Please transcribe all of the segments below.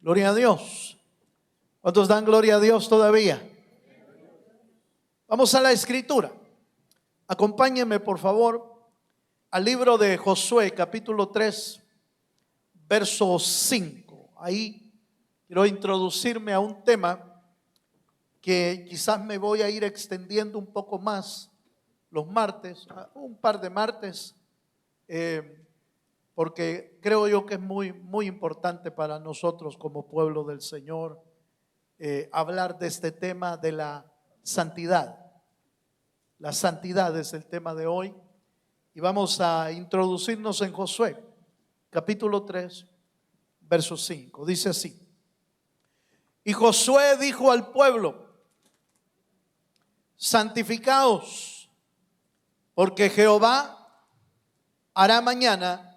Gloria a Dios. ¿Cuántos dan gloria a Dios todavía? Vamos a la escritura. Acompáñenme por favor al libro de Josué, capítulo 3, verso 5. Ahí quiero introducirme a un tema que quizás me voy a ir extendiendo un poco más los martes, un par de martes, porque creo yo que es muy importante para nosotros como pueblo del Señor hablar de este tema de la santidad. La santidad es el tema de hoy y vamos a introducirnos en Josué, capítulo 3, verso 5. Dice así: y Josué dijo al pueblo: santificaos, porque Jehová hará mañana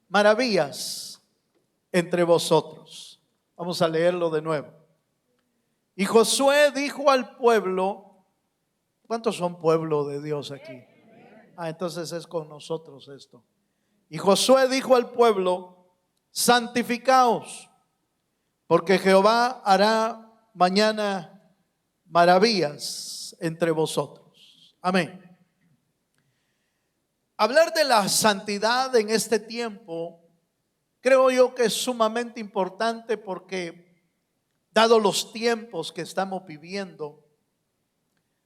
maravillas entre vosotros. Vamos a leerlo de nuevo. Y Josué dijo al pueblo, ¿cuántos son pueblo de Dios aquí? Entonces es con nosotros esto. Y Josué dijo al pueblo: santificaos, porque Jehová hará mañana maravillas entre vosotros. Amén. Hablar de la santidad en este tiempo, creo yo que es sumamente importante porque, dado los tiempos que estamos viviendo,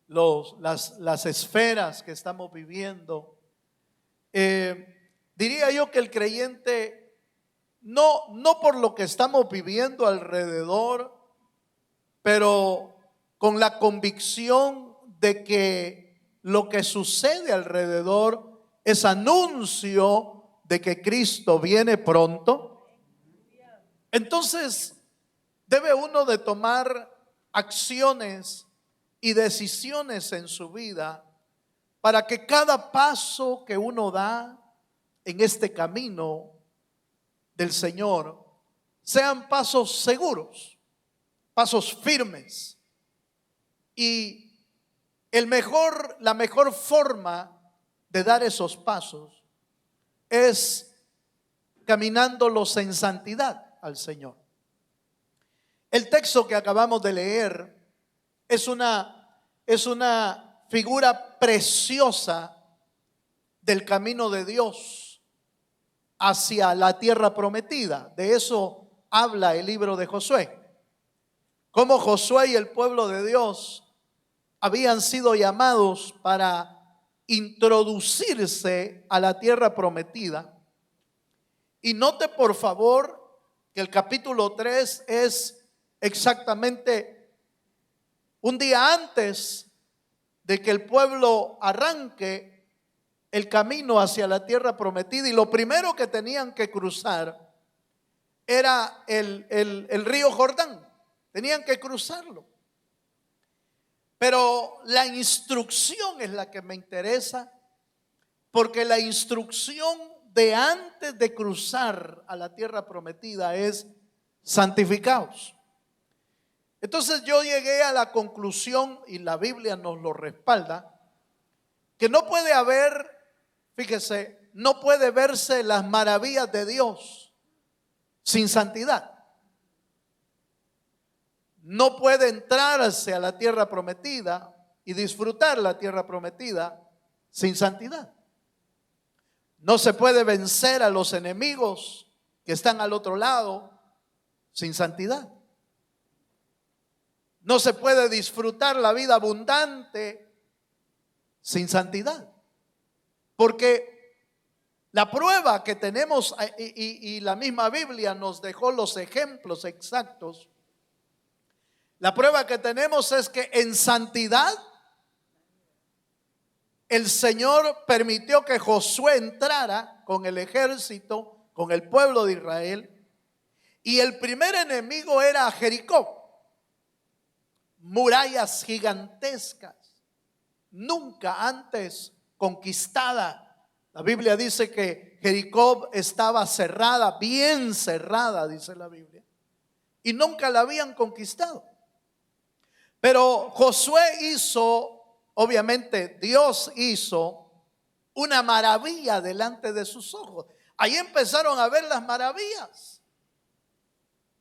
las esferas que estamos viviendo, diría yo que el creyente, no por lo que estamos viviendo alrededor, pero con la convicción de que lo que sucede alrededor es anuncio de que Cristo viene pronto. Entonces debe uno de tomar acciones y decisiones en su vida para que cada paso que uno da en este camino del Señor sean pasos seguros, pasos firmes. Y la mejor forma de dar esos pasos es caminándolos en santidad al Señor. El texto que acabamos de leer es una figura preciosa del camino de Dios hacia la tierra prometida. De eso habla el libro de Josué. Cómo Josué y el pueblo de Dios habían sido llamados para introducirse a la tierra prometida. Y note por favor que el capítulo 3 es exactamente un día antes de que el pueblo arranque el camino hacia la tierra prometida, y lo primero que tenían que cruzar era el río Jordán. Tenían que cruzarlo. Pero la instrucción es la que me interesa, porque la instrucción de antes de cruzar a la tierra prometida es: santificaos. Entonces yo llegué a la conclusión, y la Biblia nos lo respalda, que no puede haber, fíjese, no puede verse las maravillas de Dios sin santidad. No puede entrarse a la tierra prometida y disfrutar la tierra prometida sin santidad. No se puede vencer a los enemigos que están al otro lado sin santidad. No se puede disfrutar la vida abundante sin santidad. Porque la prueba que tenemos, y la misma Biblia nos dejó los ejemplos exactos, la prueba que tenemos es que en santidad el Señor permitió que Josué entrara con el ejército, con el pueblo de Israel, y el primer enemigo era Jericó. Murallas gigantescas, nunca antes conquistada. La Biblia dice que Jericó estaba cerrada, bien cerrada, dice la Biblia, y nunca la habían conquistado. Pero Josué hizo, obviamente Dios hizo una maravilla delante de sus ojos. Ahí empezaron a ver las maravillas.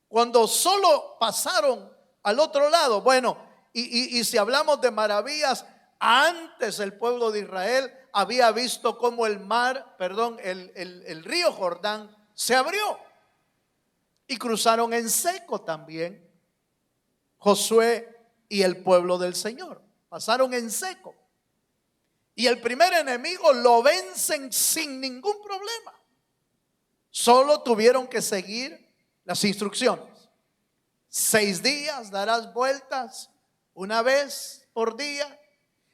Cuando solo pasaron al otro lado, bueno, y si hablamos de maravillas, antes el pueblo de Israel había visto cómo el río Jordán se abrió y cruzaron en seco también Josué y el pueblo del Señor. Pasaron en seco. Y el primer enemigo lo vencen sin ningún problema. Solo tuvieron que seguir las instrucciones. 6 días darás vueltas una vez por día.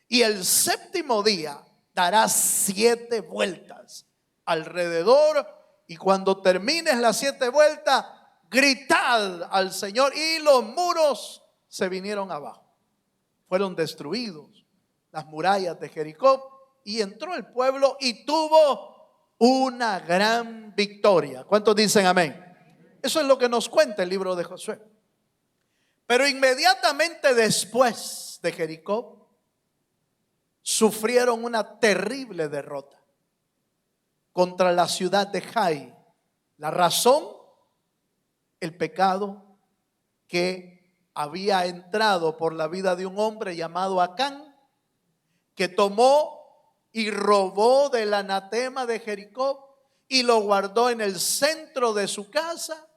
Y el 7º día darás 7 vueltas alrededor. Y cuando termines las 7 vueltas, gritad al Señor. Y los muros se vinieron abajo. Fueron destruidos las murallas de Jericó. Y entró el pueblo y tuvo una gran victoria. ¿Cuántos dicen amén? Eso es lo que nos cuenta el libro de Josué. Pero inmediatamente después de Jericó, sufrieron una terrible derrota contra la ciudad de Jai. La razón, el pecado que había entrado por la vida de un hombre llamado Acán, que tomó y robó del anatema de Jericó y lo guardó en el centro de su casa,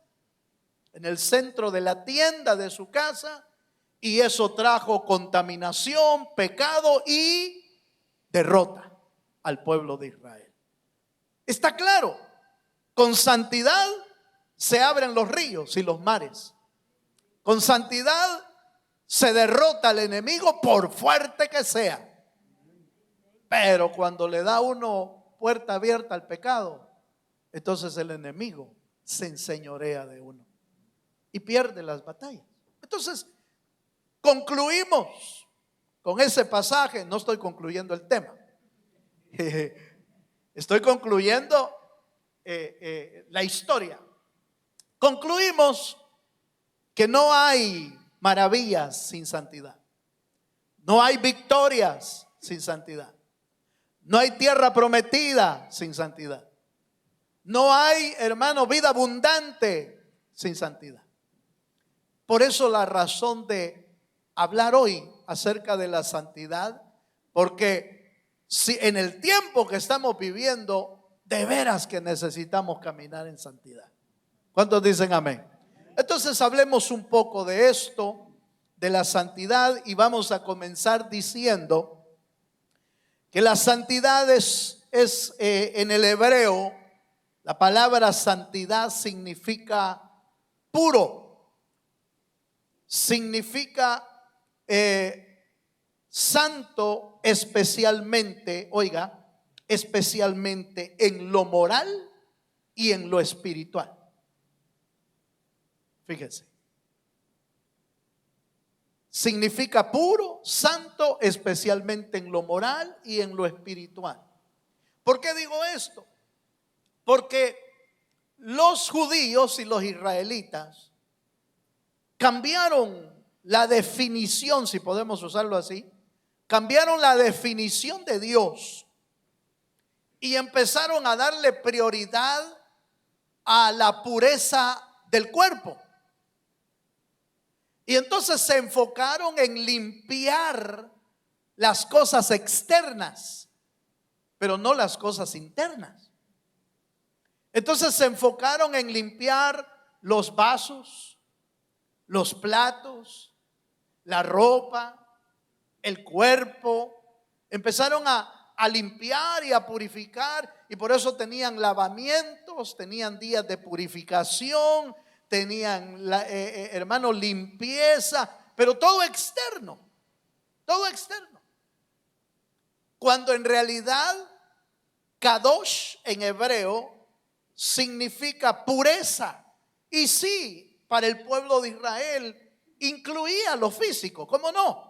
en el centro de la tienda de su casa, y eso trajo contaminación, pecado y derrota al pueblo de Israel. Está claro, con santidad se abren los ríos y los mares. Con santidad se derrota al enemigo por fuerte que sea. Pero cuando le da uno puerta abierta al pecado, entonces el enemigo se enseñorea de uno y pierde las batallas. Entonces, concluimos con ese pasaje. No estoy concluyendo el tema. Estoy concluyendo la historia. Concluimos que no hay maravillas sin santidad. No hay victorias sin santidad. No hay tierra prometida sin santidad. No hay, hermano, vida abundante sin santidad. Por eso la razón de hablar hoy acerca de la santidad, porque si en el tiempo que estamos viviendo, de veras que necesitamos caminar en santidad. ¿Cuántos dicen amén? Entonces hablemos un poco de esto, de la santidad, y vamos a comenzar diciendo que la santidad es en el hebreo, la palabra santidad significa puro, significa santo, especialmente, oiga, especialmente en lo moral y en lo espiritual. Fíjense. Significa puro, santo, especialmente en lo moral y en lo espiritual. ¿Por qué digo esto? Porque los judíos y los israelitas cambiaron la definición, si podemos usarlo así, cambiaron la definición de Dios y empezaron a darle prioridad a la pureza del cuerpo. Y entonces se enfocaron en limpiar las cosas externas, pero no las cosas internas. Entonces se enfocaron en limpiar los vasos, los platos, la ropa, el cuerpo. Empezaron a limpiar y a purificar, y por eso tenían lavamientos, tenían días de purificación, tenían, hermano, limpieza, pero todo externo, todo externo. Cuando en realidad Kadosh en hebreo significa pureza. Y sí, para el pueblo de Israel incluía lo físico, ¿cómo no?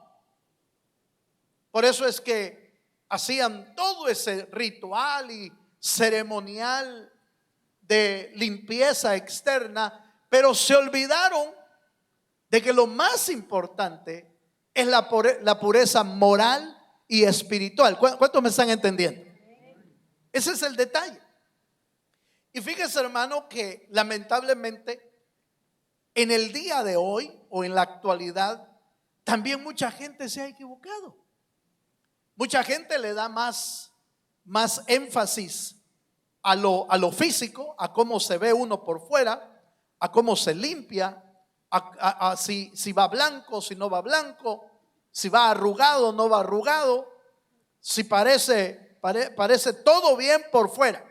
Por eso es que hacían todo ese ritual y ceremonial de limpieza externa, pero se olvidaron de que lo más importante es la pureza moral y espiritual. ¿Cuántos me están entendiendo? Ese es el detalle. Y fíjese, hermano, que lamentablemente en el día de hoy o en la actualidad, también mucha gente se ha equivocado. Mucha gente le da más énfasis a lo físico, a cómo se ve uno por fuera, a cómo se limpia, a si va blanco, si no va blanco, si va arrugado, no va arrugado, si parece todo bien por fuera.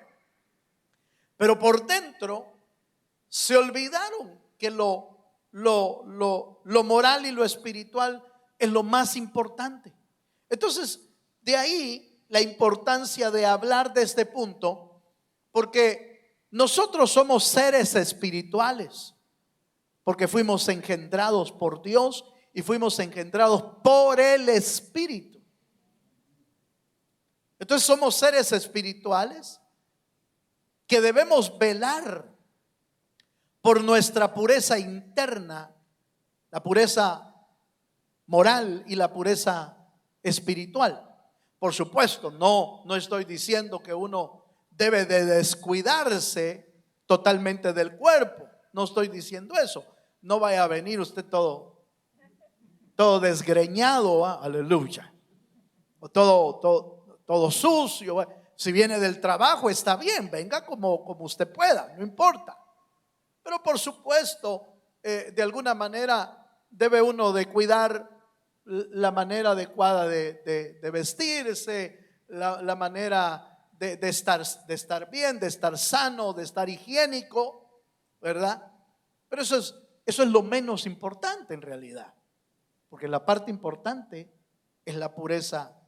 Pero por dentro se olvidaron que lo moral y lo espiritual es lo más importante. Entonces, de ahí la importancia de hablar de este punto, porque nosotros somos seres espirituales, porque fuimos engendrados por Dios y fuimos engendrados por el Espíritu. Entonces somos seres espirituales que debemos velar por nuestra pureza interna, la pureza moral y la pureza espiritual. Por supuesto, no estoy diciendo que uno debe de descuidarse totalmente del cuerpo. No estoy diciendo eso. No vaya a venir usted todo desgreñado, aleluya, o todo sucio. Si viene del trabajo está bien, venga como usted pueda, no importa. Pero por supuesto, de alguna manera debe uno de cuidar la manera adecuada de vestirse, la manera de estar bien, de estar sano, de estar higiénico, ¿verdad? Pero eso es lo menos importante en realidad, porque la parte importante es la pureza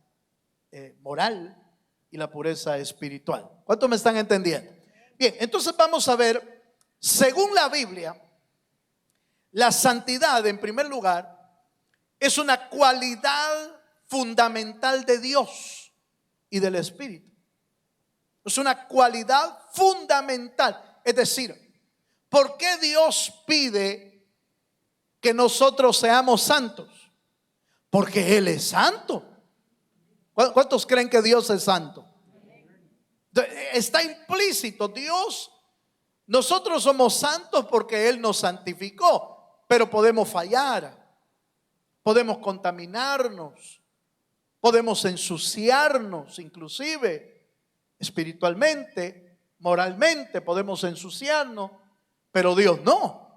moral y la pureza espiritual. ¿Cuántos me están entendiendo? Bien, entonces vamos a ver, según la Biblia, la santidad, en primer lugar, es una cualidad fundamental de Dios y del Espíritu. Es una cualidad fundamental. Es decir, ¿por qué Dios pide que nosotros seamos santos? Porque Él es santo. ¿Cuántos creen que Dios es santo? Está implícito. Nosotros somos santos porque Él nos santificó, pero podemos fallar, podemos contaminarnos, podemos ensuciarnos, inclusive espiritualmente, moralmente podemos ensuciarnos, pero Dios no.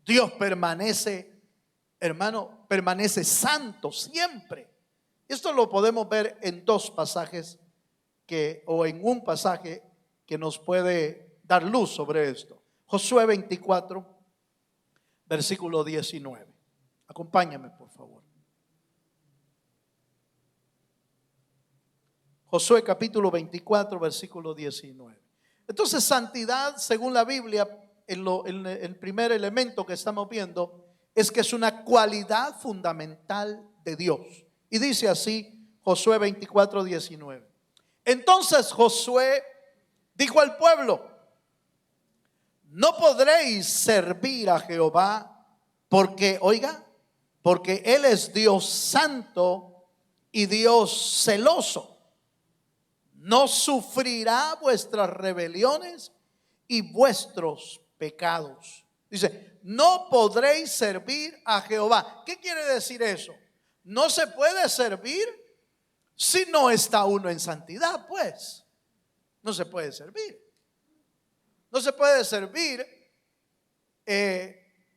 Dios permanece, hermano, permanece santo siempre. Esto lo podemos ver en dos pasajes o en un pasaje que nos puede dar luz sobre esto. Josué 24, versículo 19. Acompáñame, por favor. Josué capítulo 24, versículo 19. Entonces, santidad, según la Biblia, el primer elemento que estamos viendo es que es una cualidad fundamental de Dios. Y dice así Josué 24, 19. Entonces Josué dijo al pueblo: no podréis servir a Jehová porque, oiga, porque Él es Dios santo y Dios celoso. No sufrirá vuestras rebeliones y vuestros pecados. Dice, no podréis servir a Jehová. ¿Qué quiere decir eso? No se puede servir si no está uno en santidad, pues. No se puede servir. No se puede servir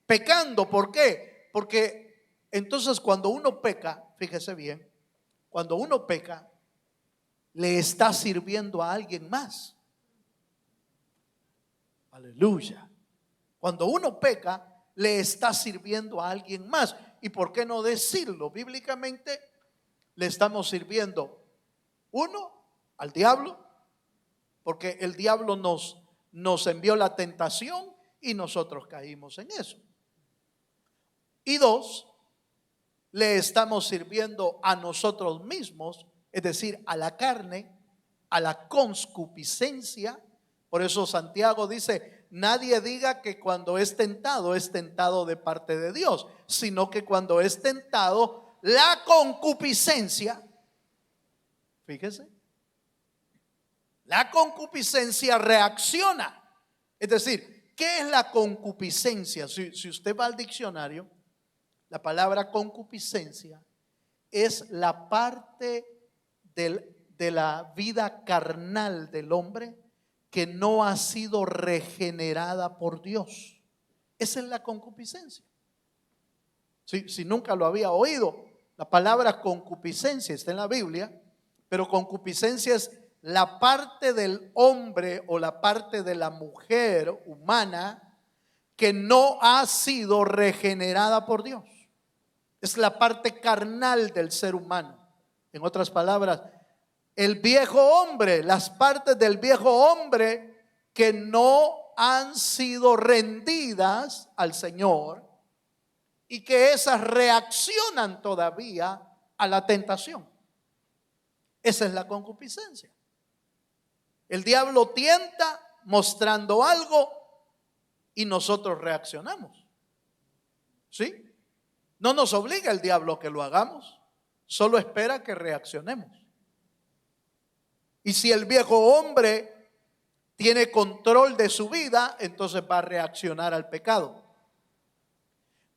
pecando. ¿Por qué? Porque entonces cuando uno peca, fíjese bien, cuando uno peca, le está sirviendo a alguien más. Aleluya. Cuando uno peca, le está sirviendo a alguien más. ¿Y por qué no decirlo? Bíblicamente le estamos sirviendo, uno, al diablo, porque el diablo nos envió la tentación y nosotros caímos en eso. Y dos, le estamos sirviendo a nosotros mismos, es decir, a la carne, a la concupiscencia. Por eso Santiago dice, nadie diga que cuando es tentado de parte de Dios, sino que cuando es tentado, la concupiscencia, fíjese, la concupiscencia reacciona. Es decir, ¿qué es la concupiscencia? Si usted va al diccionario, la palabra concupiscencia es la parte de la vida carnal del hombre que no ha sido regenerada por Dios. Esa es la concupiscencia. Si nunca lo había oído, la palabra concupiscencia está en la Biblia, pero concupiscencia es la parte del hombre o la parte de la mujer humana que no ha sido regenerada por Dios. Es la parte carnal del ser humano. En otras palabras, el viejo hombre, las partes del viejo hombre que no han sido rendidas al Señor y que esas reaccionan todavía a la tentación. Esa es la concupiscencia. El diablo tienta mostrando algo y nosotros reaccionamos. ¿Sí? No nos obliga el diablo a que lo hagamos, solo espera que reaccionemos. Y si el viejo hombre tiene control de su vida, entonces va a reaccionar al pecado.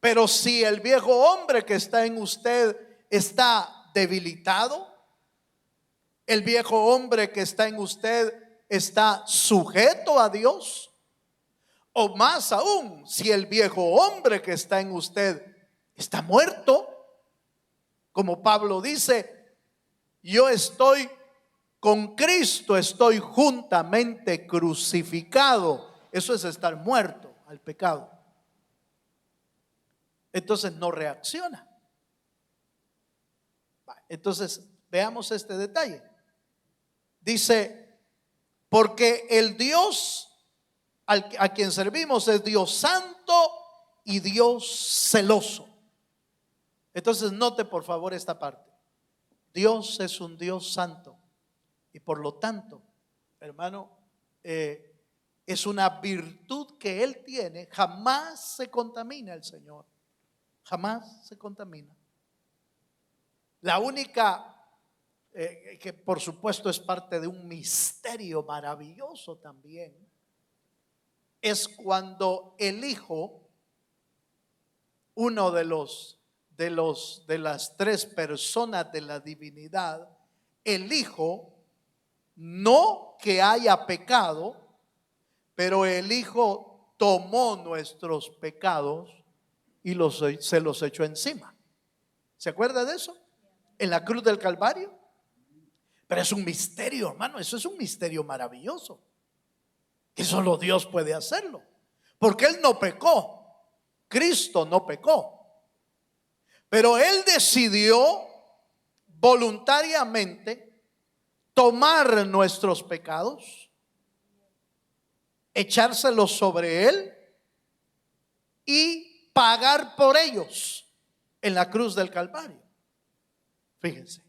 Pero si el viejo hombre que está en usted está debilitado, el viejo hombre que está en usted está sujeto a Dios, o más aún, si el viejo hombre que está en usted está muerto, como Pablo dice, yo estoy con Cristo, estoy juntamente crucificado. Eso es estar muerto al pecado. Entonces no reacciona. Entonces veamos este detalle. Dice, porque el Dios a quien servimos es Dios santo y Dios celoso. Entonces note por favor esta parte. Dios es un Dios santo y por lo tanto, hermano, es una virtud que Él tiene. Jamás se contamina el Señor. Jamás se contamina. La única que por supuesto es parte de un misterio maravilloso también, es cuando el Hijo, uno de las tres personas de la divinidad, el Hijo, no que haya pecado, pero el Hijo tomó nuestros pecados y se los echó encima. ¿Se acuerda de eso? En la cruz del Calvario. Pero es un misterio, hermano, eso es un misterio maravilloso, que solo Dios puede hacerlo, porque Él no pecó, Cristo no pecó, pero Él decidió voluntariamente tomar nuestros pecados, echárselos sobre Él y pagar por ellos en la cruz del Calvario. Fíjense.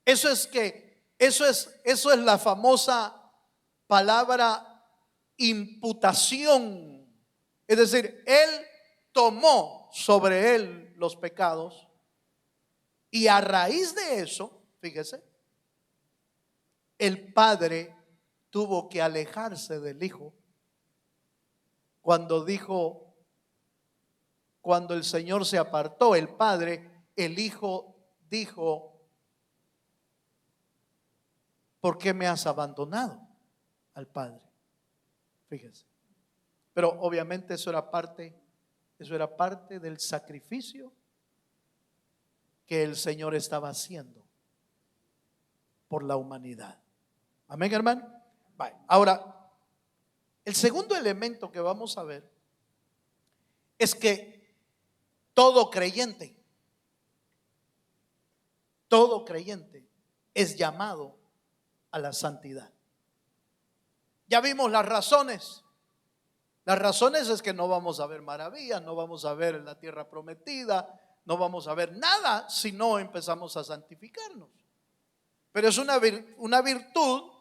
Eso es la famosa palabra imputación. Es decir, Él tomó sobre Él los pecados y a raíz de eso, fíjese, el Padre tuvo que alejarse del Hijo cuando el Señor se apartó, el Hijo dijo, ¿por qué me has abandonado al Padre? Fíjese. Pero obviamente eso era parte del sacrificio que el Señor estaba haciendo por la humanidad. Amén, hermano. Vale. Ahora, el segundo elemento que vamos a ver es que todo creyente es llamado a la santidad. Ya vimos las razones. Las razones es que no vamos a ver maravillas, no vamos a ver la tierra prometida, no vamos a ver nada si no empezamos a santificarnos. Pero es una virtud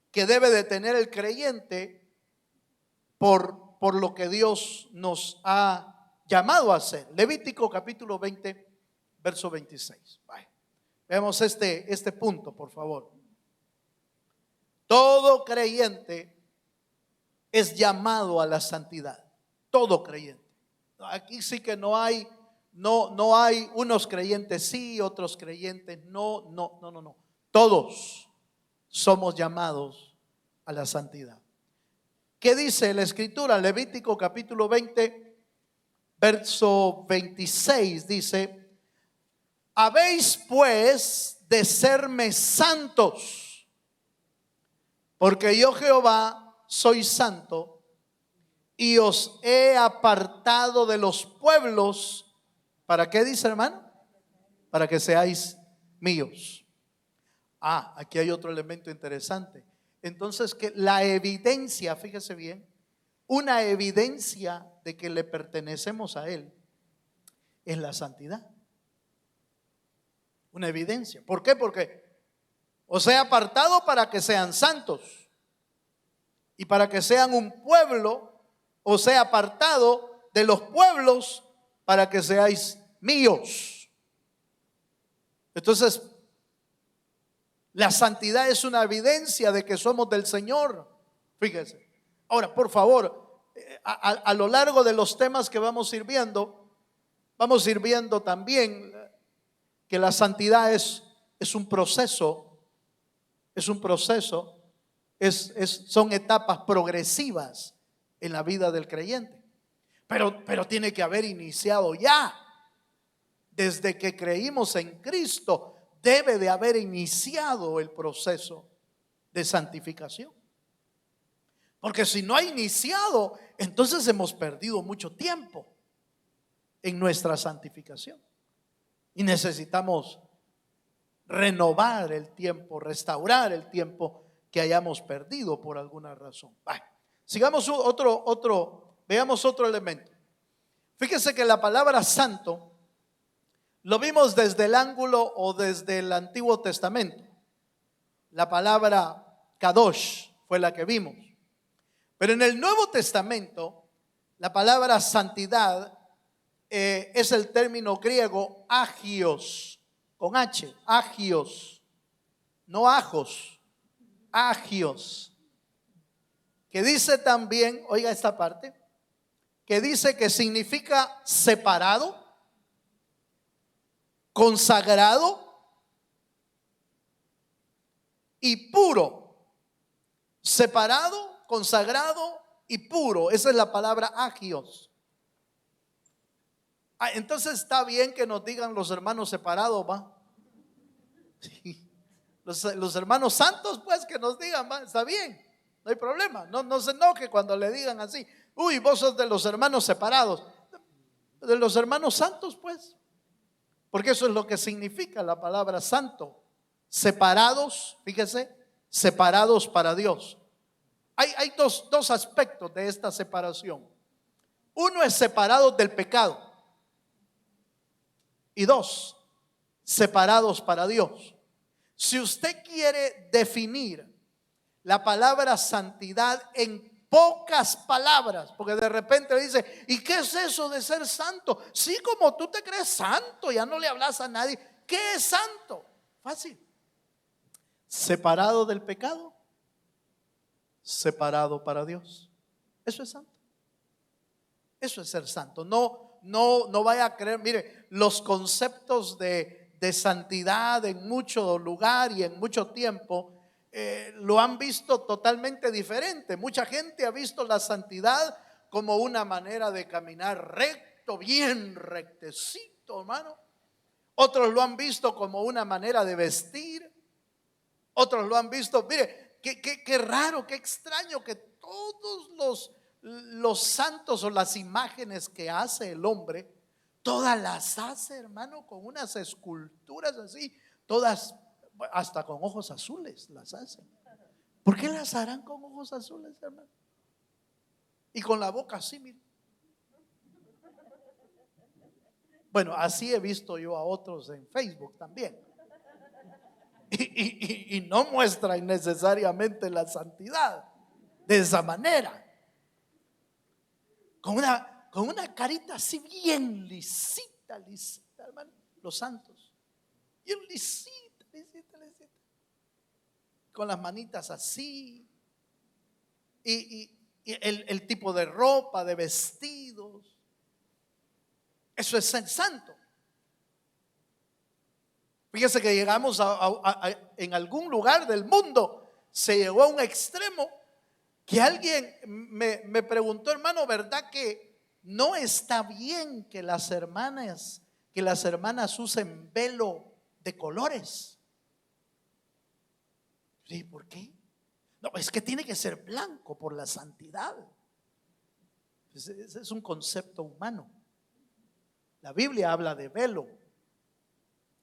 que debe de tener el creyente por lo que Dios nos ha llamado a hacer. Levítico capítulo 20, verso 26. Vaya. Veamos este punto, por favor. Todo creyente es llamado a la santidad. Todo creyente. Aquí sí que no hay unos creyentes sí, otros creyentes no. Todos somos llamados a la santidad. ¿Qué dice la Escritura? Levítico capítulo 20, verso 26 dice: habéis pues de serme santos, porque yo Jehová soy santo, y os he apartado de los pueblos. ¿Para qué dice, hermano? Para que seáis míos. Aquí hay otro elemento interesante. Entonces, que la evidencia, fíjese bien, una evidencia de que le pertenecemos a Él es la santidad. Una evidencia. ¿Por qué? Porque os he apartado para que sean santos, y para que sean un pueblo os he apartado de los pueblos para que seáis míos. Entonces, la santidad es una evidencia de que somos del Señor. Fíjese. Ahora, por favor, a lo largo de los temas que vamos a ir viendo también que la santidad es un proceso, son etapas progresivas en la vida del creyente. Pero tiene que haber iniciado ya. Desde que creímos en Cristo, debe de haber iniciado el proceso de santificación. Porque si no ha iniciado, entonces hemos perdido mucho tiempo en nuestra santificación. Y necesitamos renovar el tiempo, restaurar el tiempo que hayamos perdido por alguna razón. Sigamos veamos otro elemento. Fíjese que la palabra santo lo vimos desde el ángulo o desde el Antiguo Testamento. La palabra kadosh fue la que vimos. Pero en el Nuevo Testamento, la palabra santidad es el término griego agios, con H, agios, no ajos, agios, que dice también, oiga esta parte, que dice que significa separado, consagrado y puro. Separado, consagrado y puro. Esa es la palabra agios. Entonces está bien que nos digan los hermanos separados, ¿va? Sí. Los hermanos santos, pues, que nos digan, ¿va? Está bien, no hay problema. No se enoje cuando le digan así: uy, vos sos de los hermanos separados. De los hermanos santos, pues, porque eso es lo que significa la palabra santo. Separados, fíjese, separados para Dios. Hay dos aspectos de esta separación. Uno es separados del pecado, y dos, separados para Dios. Si usted quiere definir la palabra santidad en pocas palabras, porque de repente dice: ¿y qué es eso de ser santo? Sí, como tú te crees santo, ya no le hablas a nadie. ¿Qué es santo? Fácil. Separado del pecado, separado para Dios. Eso es santo. Eso es ser santo. No vaya a creer, mire, los conceptos de santidad en mucho lugar y en mucho tiempo lo han visto totalmente diferente. Mucha gente ha visto la santidad como una manera de caminar recto, bien rectecito, hermano. Otros lo han visto como una manera de vestir. Otros lo han visto, mire, qué raro, qué extraño que todos los santos o las imágenes que hace el hombre, todas las hace, hermano, con unas esculturas así, todas hasta con ojos azules las hace. ¿Por qué las harán con ojos azules, hermano? Y con la boca así, mire. Bueno, así he visto yo a otros en Facebook también. Y no muestran necesariamente la santidad de esa manera. Con una carita así bien lisita, hermano. Los santos. Bien lisita. Con las manitas así. Y el tipo de ropa, de vestidos. Eso es ser santo. Fíjese que llegamos en algún lugar del mundo, se llegó a un extremo que alguien me preguntó, hermano, ¿verdad que no está bien que las hermanas usen velo de colores? Sí, ¿por qué? No, es que tiene que ser blanco por la santidad. Ese es un concepto humano. La Biblia habla de velo,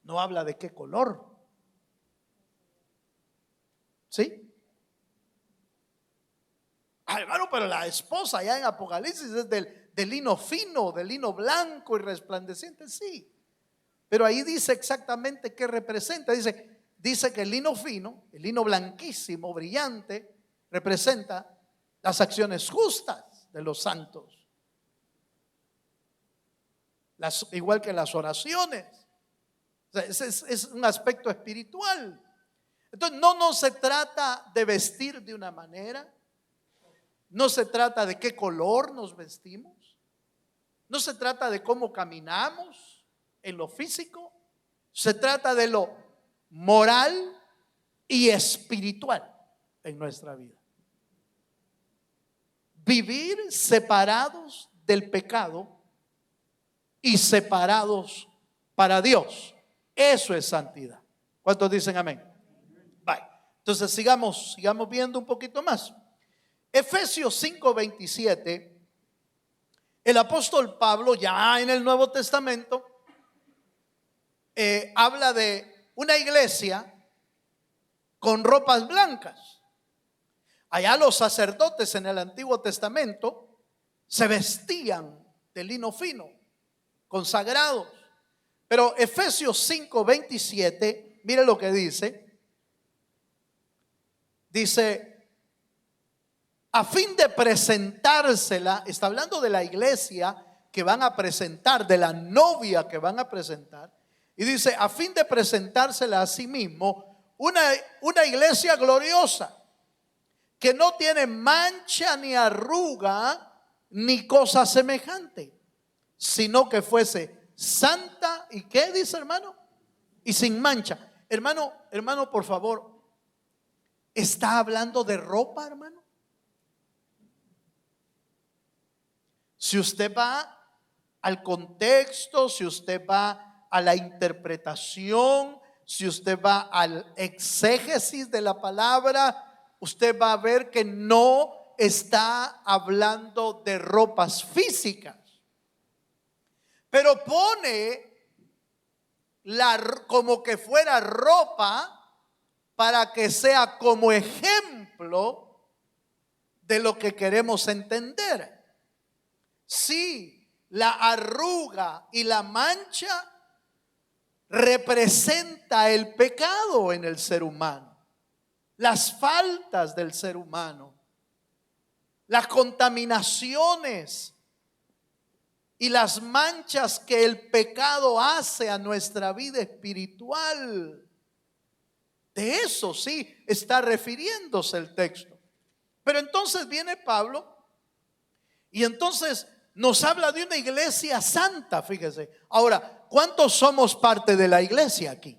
no habla de qué color. ¿Sí? Ah, hermano, pero la esposa ya en Apocalipsis es de lino fino, de lino blanco y resplandeciente. Sí, pero ahí dice exactamente qué representa. Dice que el lino fino, el lino blanquísimo, brillante, representa las acciones justas de los santos, igual que las oraciones. O sea, ese es un aspecto espiritual. Entonces no se trata de vestir de una manera, no se trata de qué color nos vestimos, no se trata de cómo caminamos en lo físico, se trata de lo moral y espiritual en nuestra vida. Vivir separados del pecado y separados para Dios. Eso es santidad. ¿Cuántos dicen amén? Bye. Entonces sigamos viendo un poquito más. Efesios 5:27, el apóstol Pablo, ya en el Nuevo Testamento, habla de una iglesia con ropas blancas. Allá los sacerdotes en el Antiguo Testamento se vestían de lino fino, consagrados. Pero Efesios 5:27, mire lo que dice. Dice, a fin de presentársela, está hablando de la iglesia que van a presentar, de la novia que van a presentar. Y dice, a fin de presentársela a sí mismo, una iglesia gloriosa, que no tiene mancha ni arruga ni cosa semejante, sino que fuese santa y ¿qué dice, hermano? Y sin mancha. Hermano, por favor, ¿está hablando de ropa, hermano? Si usted va al contexto, si usted va a la interpretación, si usted va al exégesis de la palabra, usted va a ver que no está hablando de ropas físicas, pero pone como que fuera ropa para que sea como ejemplo de lo que queremos entender. Sí, la arruga y la mancha representa el pecado en el ser humano, las faltas del ser humano, las contaminaciones y las manchas que el pecado hace a nuestra vida espiritual. De eso sí está refiriéndose el texto. Pero entonces viene Pablo y entonces nos habla de una iglesia santa, fíjese. Ahora, ¿cuántos somos parte de la iglesia aquí?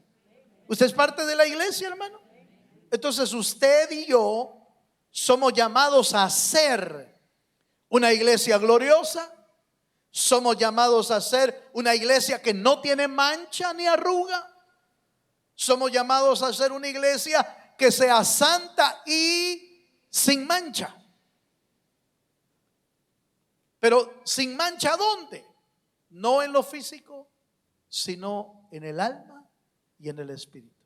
¿Usted es parte de la iglesia, hermano? Entonces usted y yo somos llamados a ser una iglesia gloriosa. Somos llamados a ser una iglesia que no tiene mancha ni arruga. Somos llamados a ser una iglesia que sea santa y sin mancha. Pero sin mancha, ¿dónde? No en lo físico, sino en el alma y en el espíritu.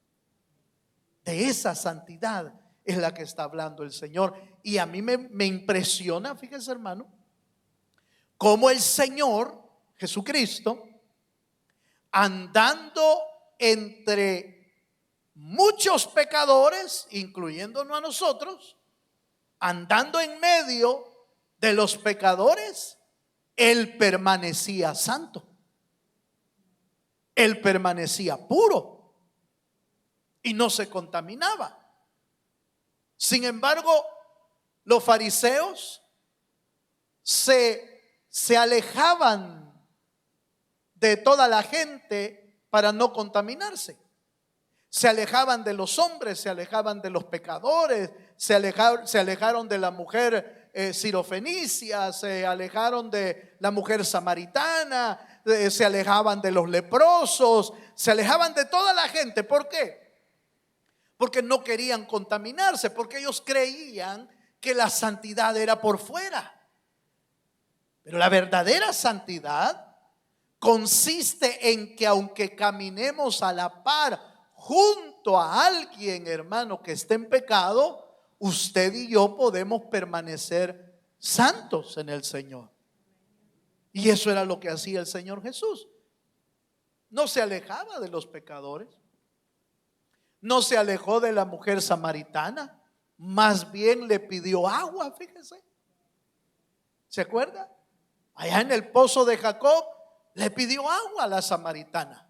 De esa santidad es la que está hablando el Señor. Y a mí me impresiona, fíjese, hermano, cómo el Señor Jesucristo, andando entre muchos pecadores, incluyéndonos a nosotros, andando en medio de los pecadores, Él permanecía santo, Él permanecía puro y no se contaminaba. Sin embargo, los fariseos se alejaban de toda la gente para no contaminarse. Se alejaban de los hombres, se alejaban de los pecadores, se alejaron de la mujer sirofenicia, se alejaron de la mujer samaritana, se alejaban de los leprosos, se alejaban de toda la gente. ¿Por qué? Porque no querían contaminarse, porque ellos creían que la santidad era por fuera. Pero la verdadera santidad consiste en que aunque caminemos a la par junto a alguien, hermano, que esté en pecado, usted y yo podemos permanecer santos en el Señor. Y eso era lo que hacía el Señor Jesús. No se alejaba de los pecadores, no se alejó de la mujer samaritana, más bien le pidió agua, fíjese. ¿Se acuerda? Allá en el pozo de Jacob le pidió agua a la samaritana.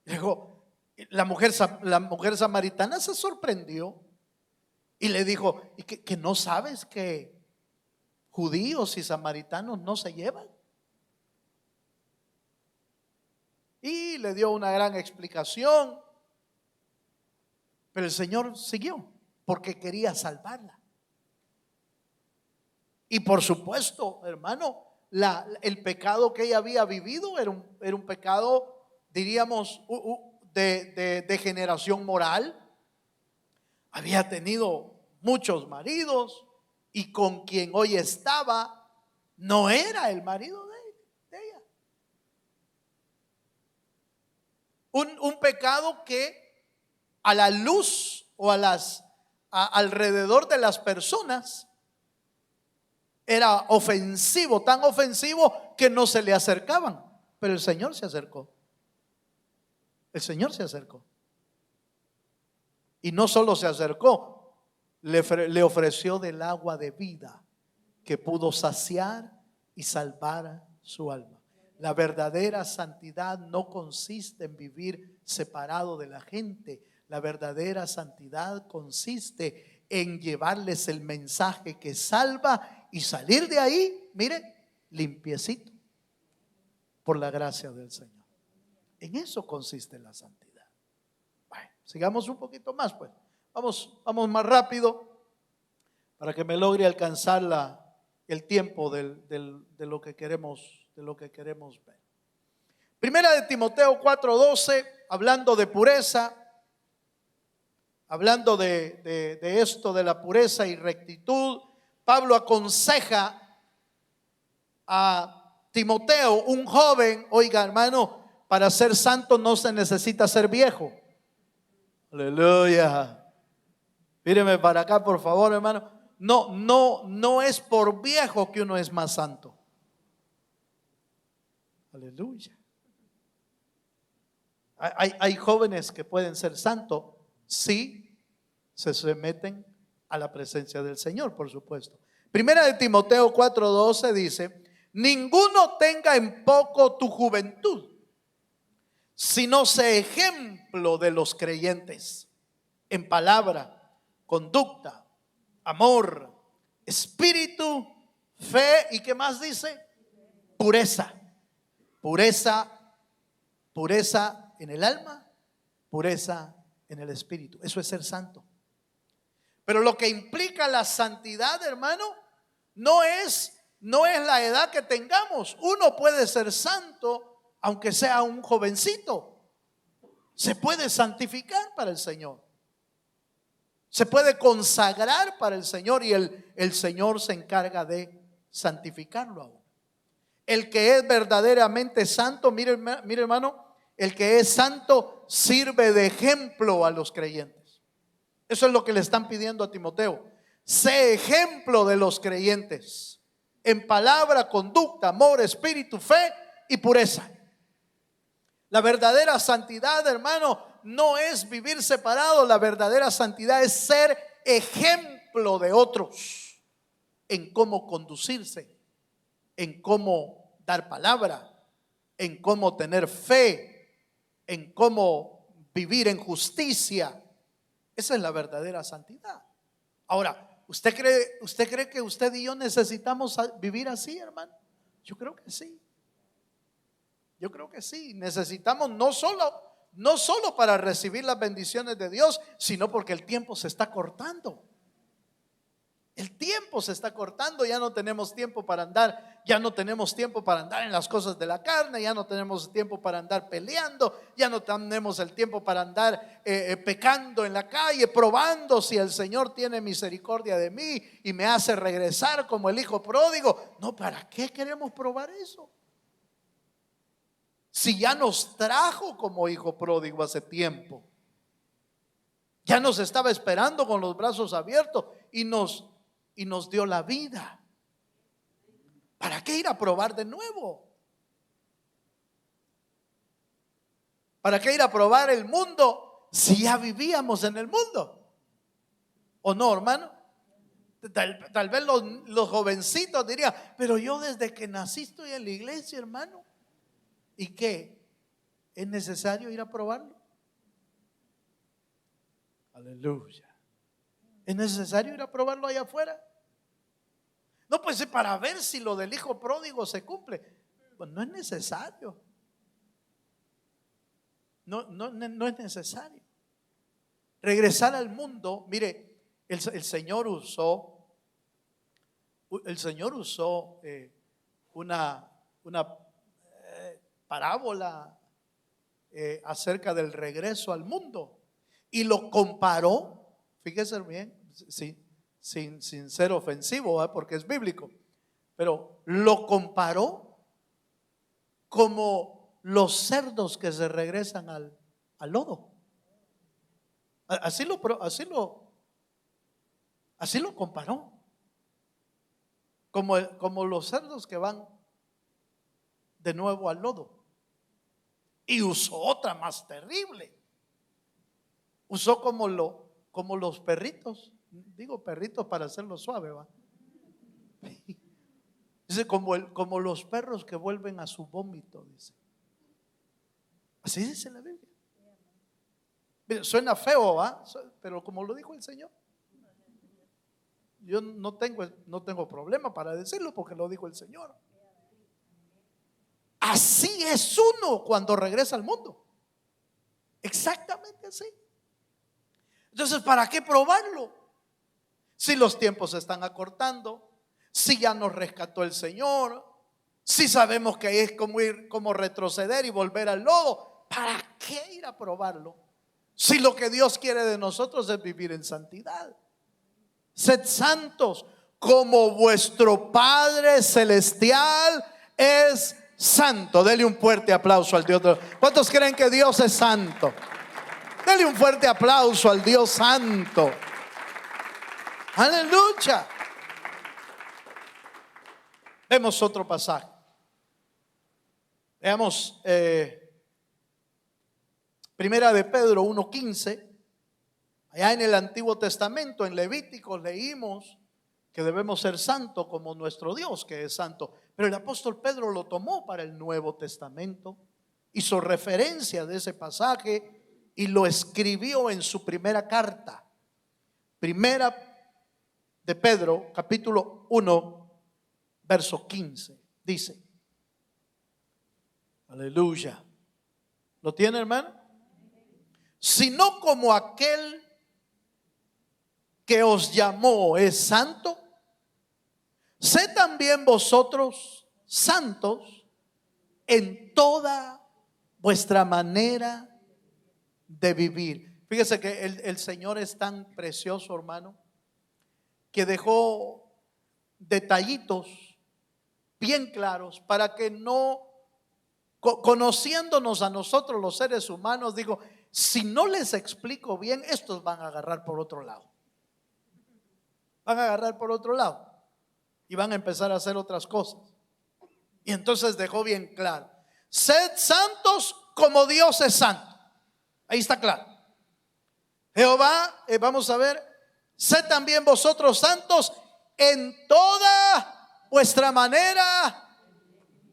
Dijo, la mujer samaritana se sorprendió y le dijo, ¿y que no sabes que judíos y samaritanos no se llevan? Y le dio una gran explicación, pero el Señor siguió porque quería salvarla. Y por supuesto, hermano, el pecado que ella había vivido era un pecado, diríamos, de degeneración moral. Había tenido muchos maridos y con quien hoy estaba no era el marido de ella. Un pecado que a la luz o alrededor de las personas era ofensivo, tan ofensivo que no se le acercaban. Pero el Señor se acercó. El Señor se acercó. Y no solo se acercó, le ofreció del agua de vida que pudo saciar y salvar su alma. La verdadera santidad no consiste en vivir separado de la gente. La verdadera santidad consiste en llevarles el mensaje que salva y salir de ahí, mire, limpiecito por la gracia del Señor. En eso consiste la santidad. Bueno, sigamos un poquito más, pues. Vamos más rápido para que me logre alcanzar el tiempo de lo que queremos ver. Primera de Timoteo 4:12, hablando de pureza, hablando de esto de la pureza y rectitud, Pablo aconseja a Timoteo, un joven, oiga hermano, para ser santo no se necesita ser viejo. Aleluya. Míreme para acá, por favor, hermano. No es por viejo que uno es más santo. Aleluya. Hay jóvenes que pueden ser santos si se someten a la presencia del Señor, por supuesto. Primera de Timoteo 4:12 dice: ninguno tenga en poco tu juventud, sino sé ejemplo de los creyentes en palabra, conducta, amor, espíritu, fe y ¿qué más dice? Pureza. Pureza en el alma, pureza en el espíritu. Eso es ser santo. Pero lo que implica la santidad, hermano, no es la edad que tengamos. Uno puede ser santo aunque sea un jovencito. Se puede santificar para el Señor. Se puede consagrar para el Señor y el Señor se encarga de santificarlo aún. El que es verdaderamente santo, mire hermano, el que es santo sirve de ejemplo a los creyentes. Eso es lo que le están pidiendo a Timoteo. Sé ejemplo de los creyentes en palabra, conducta, amor, espíritu, fe y pureza. La verdadera santidad, hermano, no es vivir separado. La verdadera santidad es ser ejemplo de otros en cómo conducirse, en cómo dar palabra, en cómo tener fe, en cómo vivir en justicia. Esa es la verdadera santidad. Ahora, ¿Usted cree que usted y yo necesitamos vivir así, hermano? Yo creo que sí. Yo creo que sí. Necesitamos no solo para recibir las bendiciones de Dios, sino porque el tiempo se está cortando. El tiempo se está cortando, ya no tenemos tiempo para andar, ya no tenemos tiempo para andar en las cosas de la carne, ya no tenemos tiempo para andar peleando, ya no tenemos el tiempo para andar pecando en la calle, probando si el Señor tiene misericordia de mí y me hace regresar como el hijo pródigo. No, ¿para qué queremos probar eso? Si ya nos trajo como hijo pródigo hace tiempo, ya nos estaba esperando con los brazos abiertos y nos dio la vida. ¿Para qué ir a probar de nuevo? ¿Para qué ir a probar el mundo si ya vivíamos en el mundo? ¿O no, hermano? Tal vez los jovencitos dirían, pero yo desde que nací estoy en la iglesia, hermano. ¿Y qué? ¿Es necesario ir a probarlo? Aleluya. ¿Es necesario ir a probarlo allá afuera? No, pues para ver si lo del hijo pródigo se cumple. Pues no es necesario. No es necesario. Regresar al mundo, mire, el Señor usó una parábola acerca del regreso al mundo y lo comparó, fíjese bien, sin ser ofensivo, porque es bíblico, pero lo comparó como los cerdos que se regresan al lodo. Así lo comparó, como los cerdos que van de nuevo al lodo. Y usó otra más terrible. Usó como los perritos. Digo perritos para hacerlo suave, ¿va? Dice como los perros que vuelven a su vómito, dice. Así dice la Biblia. Mira, suena feo, ¿va? Pero como lo dijo el Señor. Yo no tengo problema para decirlo porque lo dijo el Señor. Así es uno cuando regresa al mundo. Exactamente así. Entonces, ¿para qué probarlo? Si los tiempos se están acortando, si ya nos rescató el Señor, si sabemos que es como retroceder y volver al lodo, ¿para qué ir a probarlo? Si lo que Dios quiere de nosotros es vivir en santidad. Sed santos como vuestro Padre celestial es santo. Dele un fuerte aplauso al Dios. ¿Cuántos creen que Dios es santo? Dele un fuerte aplauso al Dios santo. Aleluya. Vemos otro pasaje. Veamos Primera de Pedro 1:15. Allá en el Antiguo Testamento, en Levíticos, leímos que debemos ser santos como nuestro Dios que es santo. Pero el apóstol Pedro lo tomó para el Nuevo Testamento, hizo referencia de ese pasaje y lo escribió en su primera carta. Primera de Pedro, capítulo 1, verso 15. Dice, aleluya. ¿Lo tiene, hermano? Sino como aquel que os llamó es santo, sed también vosotros santos en toda vuestra manera de vivir. Fíjese que el Señor es tan precioso, hermano, que dejó detallitos bien claros para que no, conociéndonos a nosotros los seres humanos, digo, si no les explico bien, estos van a agarrar por otro lado. Van a agarrar por otro lado y van a empezar a hacer otras cosas. Y entonces dejó bien claro: sed santos como Dios es santo. Ahí está claro. Jehová, vamos a ver, sed también vosotros santos en toda vuestra manera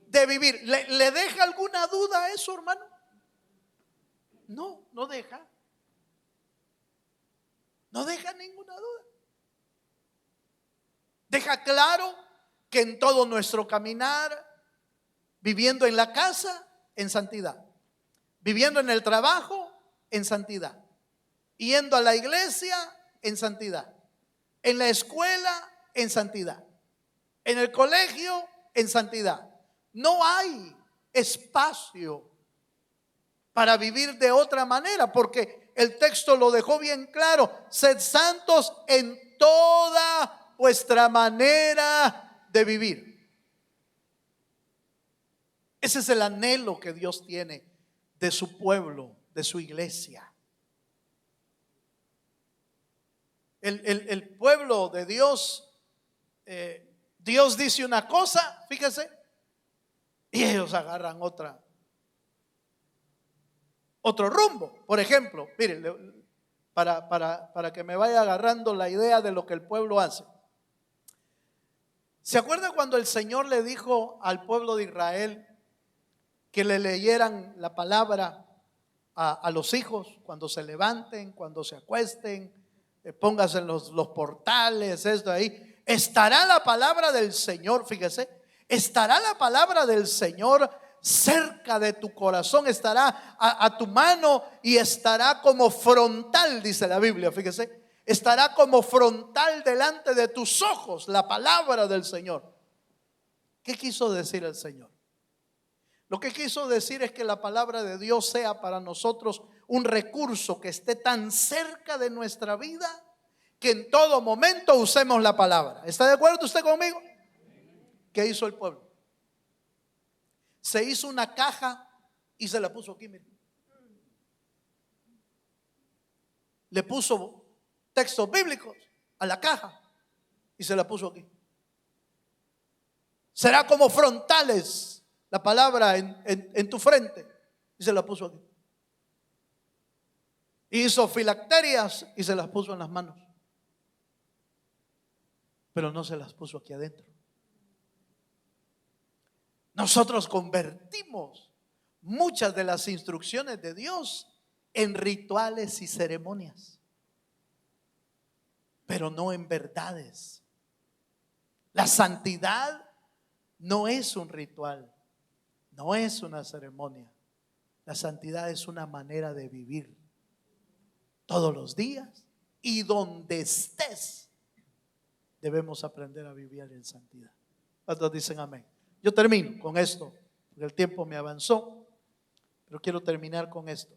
de vivir. ¿Le deja alguna duda a eso, hermano? No deja. No deja ninguna duda. Deja claro que en todo nuestro caminar, viviendo en la casa, en santidad, viviendo en el trabajo, en santidad, yendo a la iglesia, en santidad, en la escuela, en santidad, en el colegio, en santidad. No hay espacio para vivir de otra manera, porque el texto lo dejó bien claro: sed santos en toda vuestra manera de vivir. Ese es el anhelo que Dios tiene de su pueblo, de su iglesia. El pueblo de Dios, Dios dice una cosa, fíjese, y ellos agarran otro rumbo. Por ejemplo, miren, para que me vaya agarrando la idea de lo que el pueblo hace. ¿Se acuerda cuando el Señor le dijo al pueblo de Israel que le leyeran la palabra a los hijos cuando se levanten, cuando se acuesten? Póngase en los portales, esto ahí. Estará la palabra del Señor, fíjese, estará la palabra del Señor cerca de tu corazón, estará a tu mano y estará como frontal, dice la Biblia, fíjese, estará como frontal delante de tus ojos la palabra del Señor. ¿Qué quiso decir el Señor? Lo que quiso decir es que la palabra de Dios sea para nosotros un recurso que esté tan cerca de nuestra vida que en todo momento usemos la palabra. ¿Está de acuerdo usted conmigo? ¿Qué hizo el pueblo? Se hizo una caja y se la puso aquí, mire. Le puso textos bíblicos a la caja y se la puso aquí. Será como frontales la palabra en tu frente, y se la puso aquí. Hizo filacterias y se las puso en las manos, pero no se las puso aquí adentro. Nosotros convertimos muchas de las instrucciones de Dios en rituales y ceremonias, pero no en verdades. La santidad no es un ritual, no es una ceremonia. La santidad es una manera de vivir todos los días, y donde estés debemos aprender a vivir en santidad. ¿Cuántos dicen amén? Yo termino con esto, porque el tiempo me avanzó, pero quiero terminar con esto.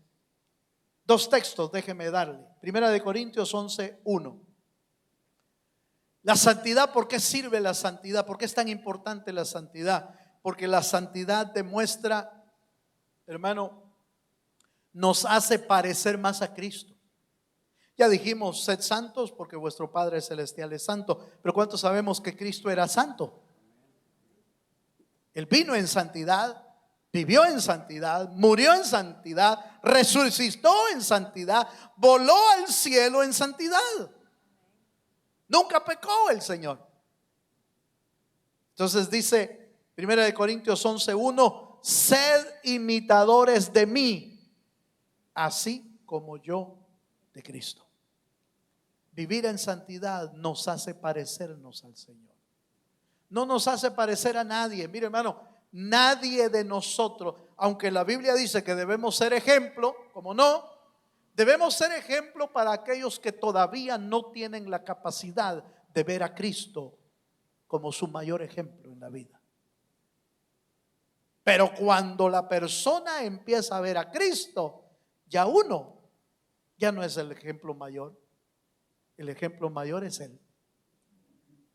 Dos textos déjeme darle. Primera de Corintios 11:1. La santidad, ¿por qué sirve la santidad? ¿Por qué es tan importante la santidad? Porque la santidad demuestra, hermano, nos hace parecer más a Cristo. Ya dijimos, sed santos porque vuestro Padre Celestial es santo. Pero ¿cuántos sabemos que Cristo era santo? Él vino en santidad, vivió en santidad, murió en santidad, resucitó en santidad, voló al cielo en santidad. Nunca pecó el Señor. Entonces dice 1 Corintios 11:1: sed imitadores de mí, así como yo de Cristo. Vivir en santidad nos hace parecernos al Señor. No nos hace parecer a nadie. Mire, hermano, nadie de nosotros, aunque la Biblia dice que debemos ser ejemplo, como no, debemos ser ejemplo para aquellos que todavía no tienen la capacidad de ver a Cristo como su mayor ejemplo en la vida. Pero cuando la persona empieza a ver a Cristo, ya no es el ejemplo mayor. El ejemplo mayor es Él.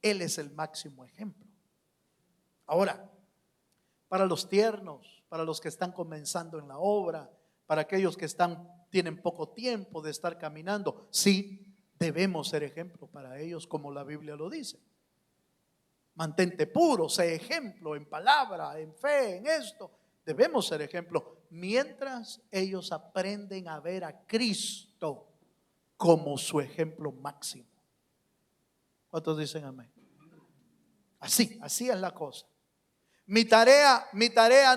Él es el máximo ejemplo. Ahora, para los tiernos, para los que están comenzando en la obra, para aquellos que tienen poco tiempo de estar caminando, sí, debemos ser ejemplo para ellos, como la Biblia lo dice. Mantente puro, sé ejemplo en palabra, en fe, en esto. Debemos ser ejemplo mientras ellos aprenden a ver a Cristo como su ejemplo máximo. ¿Cuántos dicen amén? Así es la cosa. Mi tarea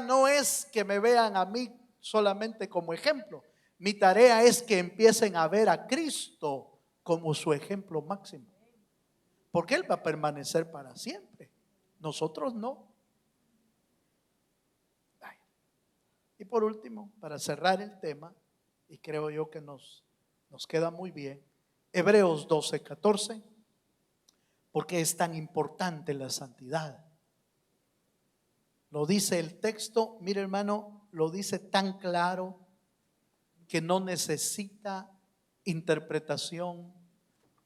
no es que me vean a mí solamente como ejemplo. Mi tarea es que empiecen a ver a Cristo como su ejemplo máximo. porque Él va a permanecer para siempre. Nosotros no. Y por último, para cerrar el tema, y creo yo que nos queda muy bien, Hebreos 12:14, porque es tan importante la santidad. Lo dice el texto, mire hermano, lo dice tan claro que no necesita interpretación,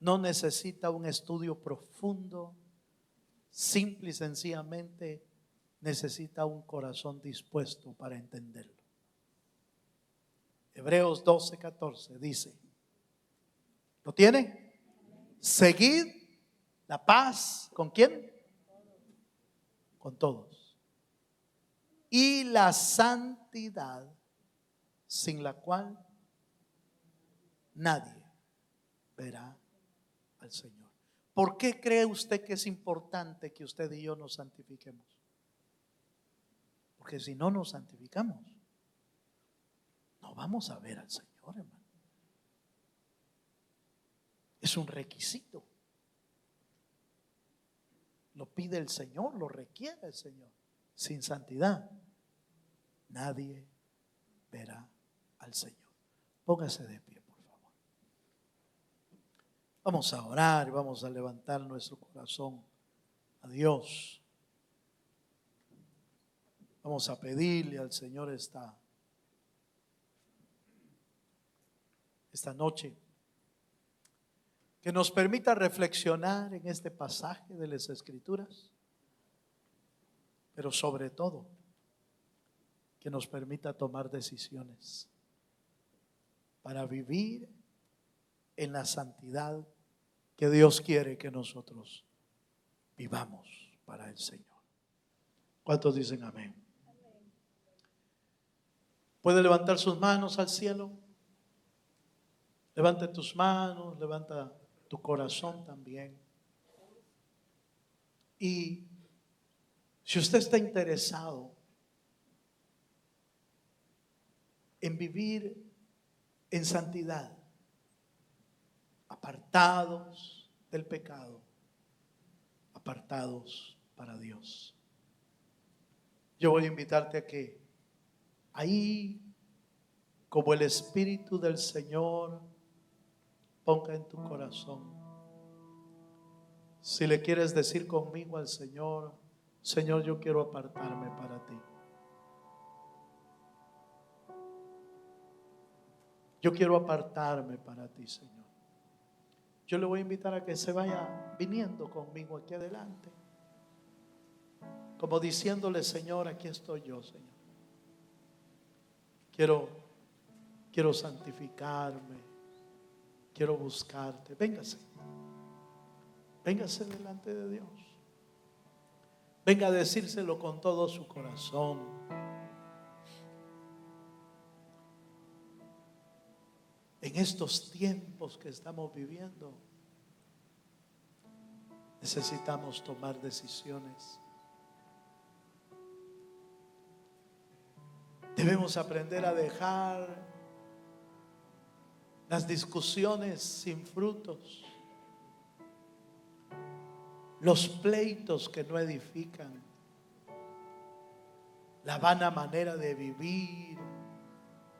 no necesita un estudio profundo, simple y sencillamente necesita un corazón dispuesto para entenderlo. Hebreos 12:14 dice, ¿lo tiene? Seguid la paz, ¿con quién? Con todos. Y la santidad, sin la cual nadie verá al Señor. ¿Por qué cree usted que es importante que usted y yo nos santifiquemos? Porque si no nos santificamos, no vamos a ver al Señor, hermano. Es un requisito. Lo pide el Señor, lo requiere el Señor. Sin santidad, nadie verá al Señor. Póngase de pie, por favor. Vamos a orar y vamos a levantar nuestro corazón a Dios. Vamos a pedirle al Señor esta noche que nos permita reflexionar en este pasaje de las Escrituras, pero sobre todo que nos permita tomar decisiones para vivir en la santidad que Dios quiere que nosotros vivamos para el Señor. ¿Cuántos dicen amén? ¿Puede levantar sus manos al cielo? Levanta tus manos, levanta tu corazón también. Y si usted está interesado en vivir en santidad, apartados del pecado, apartados para Dios, yo voy a invitarte a que ahí, como el Espíritu del Señor ponga en tu corazón, si le quieres decir conmigo al Señor, Señor, yo quiero apartarme para ti. Yo quiero apartarme para ti, Señor. Yo le voy a invitar a que se vaya viniendo conmigo aquí adelante, como diciéndole, Señor, aquí estoy yo, Señor. Quiero santificarme, quiero buscarte. Véngase delante de Dios. Venga a decírselo con todo su corazón. En estos tiempos que estamos viviendo, necesitamos tomar decisiones. Debemos aprender a dejar las discusiones sin frutos, los pleitos que no edifican, la vana manera de vivir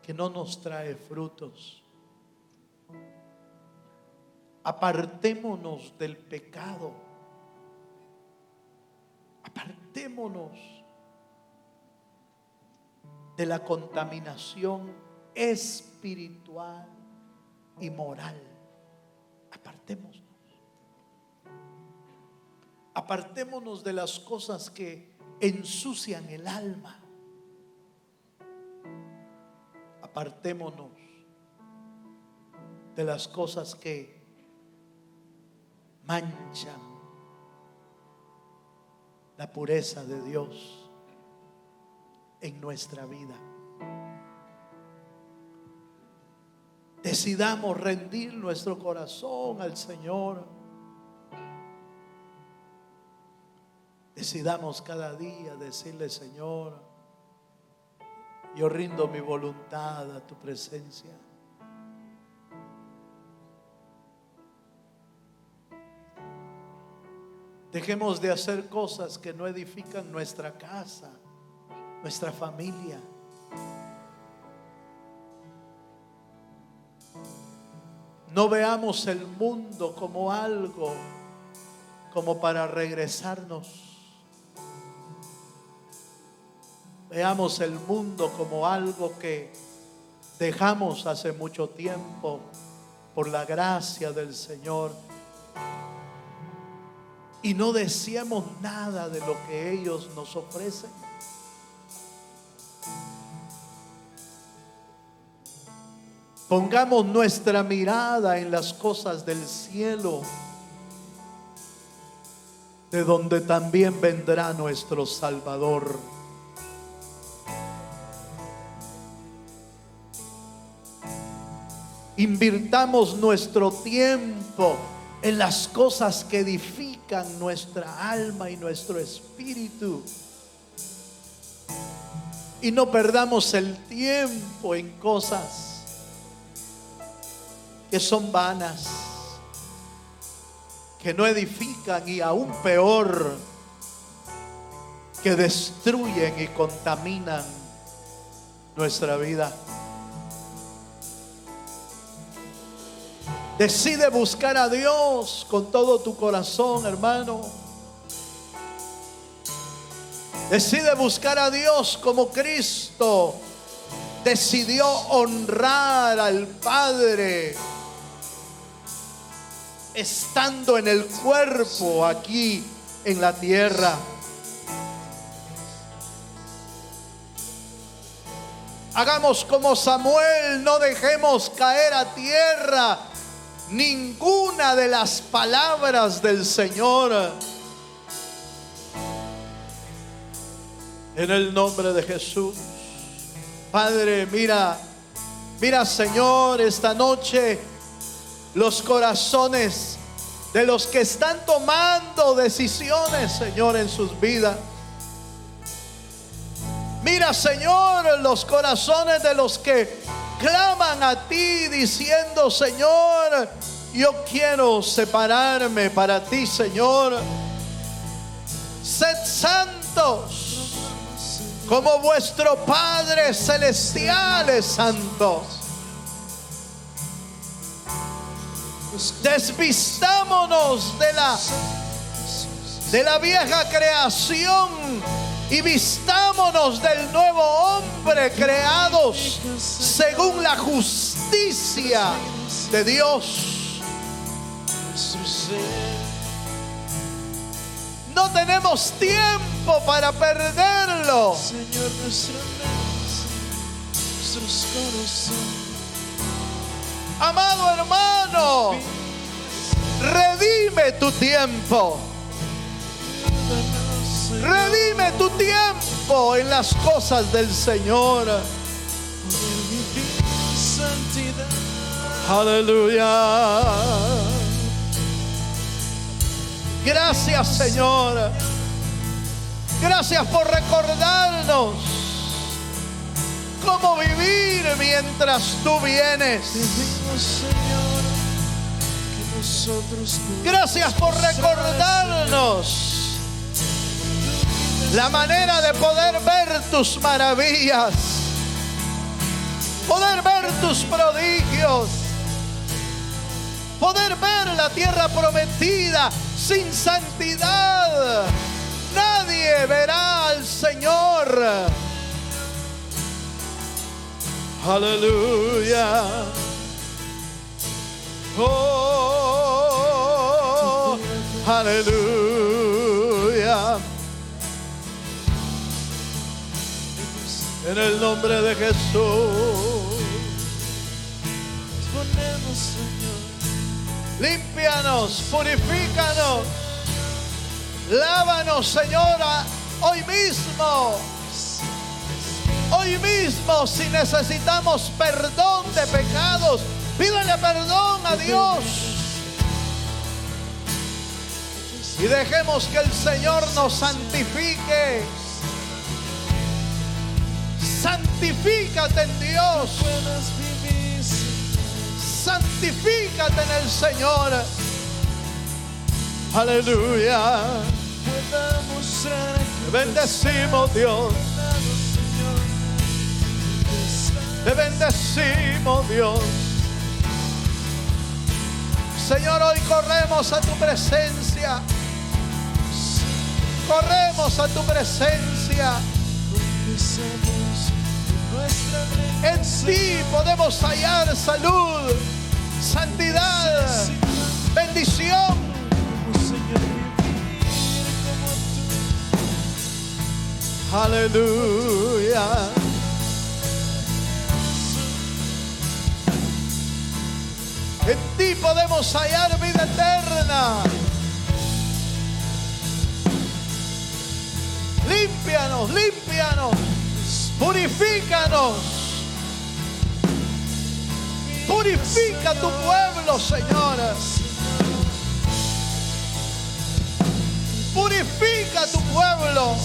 que no nos trae frutos. Apartémonos del pecado, apartémonos de la contaminación espiritual y moral. Apartémonos de las cosas que ensucian el alma. Apartémonos de las cosas que manchan la pureza de Dios en nuestra vida. Decidamos rendir nuestro corazón al Señor. Decidamos cada día decirle, Señor, yo rindo mi voluntad a tu presencia. Dejemos de hacer cosas que no edifican nuestra casa, nuestra familia. No veamos el mundo como algo como para regresarnos. Veamos el mundo como algo que dejamos hace mucho tiempo por la gracia del Señor. Y no deseemos nada de lo que ellos nos ofrecen. Pongamos nuestra mirada en las cosas del cielo, de donde también vendrá nuestro Salvador. Invirtamos nuestro tiempo en las cosas que edifican nuestra alma y nuestro espíritu. Y no perdamos el tiempo en cosas que son vanas, que no edifican y aún peor, que destruyen y contaminan nuestra vida. Decide buscar a Dios con todo tu corazón, hermano. Decide buscar a Dios como Cristo decidió honrar al Padre estando en el cuerpo aquí en la tierra. Hagamos como Samuel, no dejemos caer a tierra ninguna de las palabras del Señor. En el nombre de Jesús. Padre, mira Señor, esta noche los corazones de los que están tomando decisiones, Señor, en sus vidas. Mira, Señor, los corazones de los que claman a ti diciendo: Señor, yo quiero separarme para ti, Señor. Sed santos como vuestro Padre celestial es santo. Desvistámonos de la vieja creación y vistámonos del nuevo hombre, creados según la justicia de Dios. No tenemos tiempo para perderlo. Señor, nuestros corazones. Amado hermano, redime tu tiempo. Redime tu tiempo en las cosas del Señor. Aleluya. Gracias, Señor. Gracias por recordarnos cómo vivir mientras tú vienes. Gracias por recordarnos la manera de poder ver tus maravillas, poder ver tus prodigios, poder ver la tierra prometida. Sin santidad nadie verá al Señor. Aleluya. Oh, aleluya. En el nombre de Jesús. Ponemos, Señor. Límpianos, purifícanos. Lávanos, Señora, hoy mismo. Hoy mismo, si necesitamos perdón de pecados, pídele perdón a Dios. Y dejemos que el Señor nos santifique. Santifícate en Dios. Santifícate en el Señor. Aleluya. pueda mostrar que Te bendecimos, Dios. Te bendecimos, Dios. Señor, hoy corremos a tu presencia. Corremos a tu presencia. En ti podemos hallar salud, santidad, bendición. Aleluya. En ti podemos hallar vida eterna. Límpianos, límpianos, purifícanos. Purifica tu pueblo, Señor. Purifica tu pueblo.